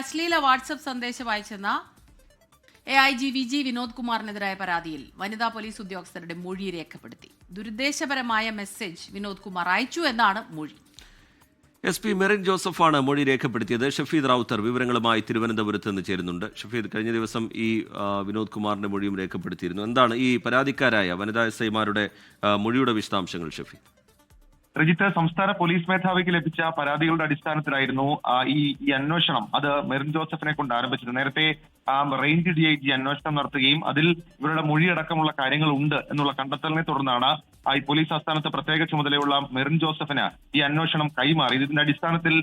അശ്ലീല വാട്സപ്പ് സന്ദേശം അയച്ചെന്ന AIGVG വിനോദ് കുമാറിനെതിരായ പരാതിയിൽ വനിതാ പോലീസ് ഉദ്യോഗസ്ഥരുടെ മൊഴി രേഖപ്പെടുത്തി. ദുരുദ്ദേശപരമായ മെസ്സേജ് വിനോദ് കുമാർ അയച്ചു എന്നാണ് മൊഴി. SP മെറിൻ ജോസഫാണ് മൊഴി രേഖപ്പെടുത്തിയത്. ഷഫീദ് റാവുത്തർ വിവരങ്ങളുമായി തിരുവനന്തപുരത്ത് നിന്ന് ചേരുന്നുണ്ട്. ഷഫീദ്, കഴിഞ്ഞ ദിവസം ഈ വിനോദ് കുമാറിന്റെ മൊഴിയും രേഖപ്പെടുത്തിയിരുന്നു. എന്താണ് ഈ പരാതിക്കാരായ വനിതാ SIമാരുടെ മൊഴിയുടെ വിശദാംശങ്ങൾ ഷഫീദ്? രജിത്ത്, സംസ്ഥാന പോലീസ് മേധാവിക്ക് ലഭിച്ച പരാതികളുടെ അടിസ്ഥാനത്തിലായിരുന്നു ഈ അന്വേഷണം അത് മെറിൻ ജോസഫിനെ കൊണ്ട് ആരംഭിച്ചത്. നേരത്തെ റേഞ്ച് DIG അന്വേഷണം നടത്തുകയും അതിൽ ഇവരുടെ മൊഴിയടക്കമുള്ള കാര്യങ്ങൾ ഉണ്ട് എന്നുള്ള കണ്ടെത്തലിനെ തുടർന്നാണ് ഈ പോലീസ് ആസ്ഥാനത്ത് പ്രത്യേക ചുമതലയുള്ള മെറിൻ ജോസഫിന് ഈ അന്വേഷണം കൈമാറിയത്. ഇതിന്റെ അടിസ്ഥാനത്തിൽ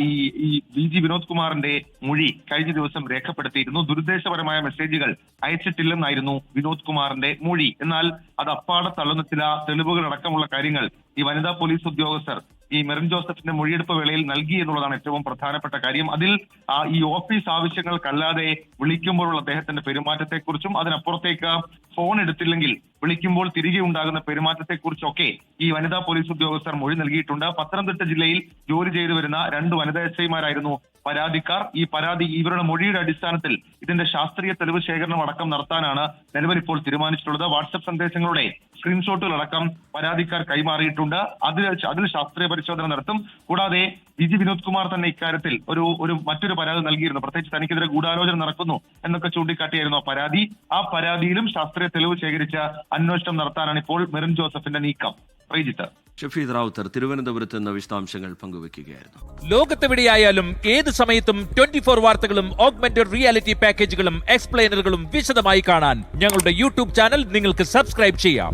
ഈ VG വിനോദ് കുമാറിന്റെ മൊഴി കഴിഞ്ഞ ദിവസം രേഖപ്പെടുത്തിയിരുന്നു. ദുരുദ്ദേശപരമായ മെസ്സേജുകൾ അയച്ചിട്ടില്ലെന്നായിരുന്നു വിനോദ് കുമാറിന്റെ മൊഴി. എന്നാൽ അത് അപ്പാടെ തള്ളുന്ന ചില തെളിവുകൾ അടക്കമുള്ള കാര്യങ്ങൾ ഈ വനിതാ പോലീസ് ഉദ്യോഗസ്ഥർ ഈ മെറിൻ ജോസഫിന്റെ മൊഴിയെടുപ്പ് വേളയിൽ നൽകി എന്നുള്ളതാണ് ഏറ്റവും പ്രധാനപ്പെട്ട കാര്യം. അതിൽ ഈ ഓഫീസ് ആവശ്യങ്ങൾക്കല്ലാതെ വിളിക്കുമ്പോഴുള്ള അദ്ദേഹത്തിന്റെ പെരുമാറ്റത്തെക്കുറിച്ചും അതിനപ്പുറത്തേക്ക് ഫോൺ എടുത്തില്ലെങ്കിൽ വിളിക്കുമ്പോൾ തിരികെ ഉണ്ടാകുന്ന പെരുമാറ്റത്തെക്കുറിച്ചൊക്കെ ഈ വനിതാ പോലീസ് ഉദ്യോഗസ്ഥർ മൊഴി നൽകിയിട്ടുണ്ട്. പത്തനംതിട്ട ജില്ലയിൽ ജോലി ചെയ്തു വരുന്ന 2 വനിതാ SIമാരായിരുന്നു പരാതിക്കാർ. ഈ പരാതി ഇവരുടെ മൊഴിയുടെ അടിസ്ഥാനത്തിൽ ഇതിന്റെ ശാസ്ത്രീയ തെളിവ് ശേഖരണം അടക്കം നടത്താനാണ് നിലവിൽ ഇപ്പോൾ തീരുമാനിച്ചിട്ടുള്ളത്. വാട്സപ്പ് സന്ദേശങ്ങളുടെ സ്ക്രീൻഷോട്ടുകൾ അടക്കം പരാതിക്കാർ കൈമാറിയിട്ടുണ്ട്. അതിൽ ശാസ്ത്രീയ പരിശോധന നടത്തും. കൂടാതെ VG വിനോദ് കുമാർ തന്നെ ഇക്കാര്യത്തിൽ മറ്റൊരു പരാതി നൽകിയിരുന്നു. പ്രത്യേകിച്ച് തനിക്കെതിരെ ഗൂഢാലോചന നടക്കുന്നു എന്നൊക്കെ ചൂണ്ടിക്കാട്ടിയായിരുന്നു പരാതി. ആ പരാതിയിലും ശാസ്ത്രീയ തെളിവ് ശേഖരിച്ച് അന്വേഷണം നടത്താനാണ് ഇപ്പോൾ മെറിൻ ജോസഫിന്റെ നീക്കം. ഷഫീദ് റാവുത്തർ തിരുവനന്തപുരത്ത് നിന്ന് വിശദാംശങ്ങൾ പങ്കുവയ്ക്കുകയായിരുന്നു. ലോകത്തെവിടെയായാലും ഏത് സമയത്തും 24 വാർത്തകളും ഓഗ്മെന്റഡ് റിയാലിറ്റി പാക്കേജുകളും എക്സ്പ്ലെയിനറുകളും വിശദമായി കാണാൻ ഞങ്ങളുടെ YouTube ചാനൽ നിങ്ങൾക്ക് സബ്സ്ക്രൈബ് ചെയ്യാം.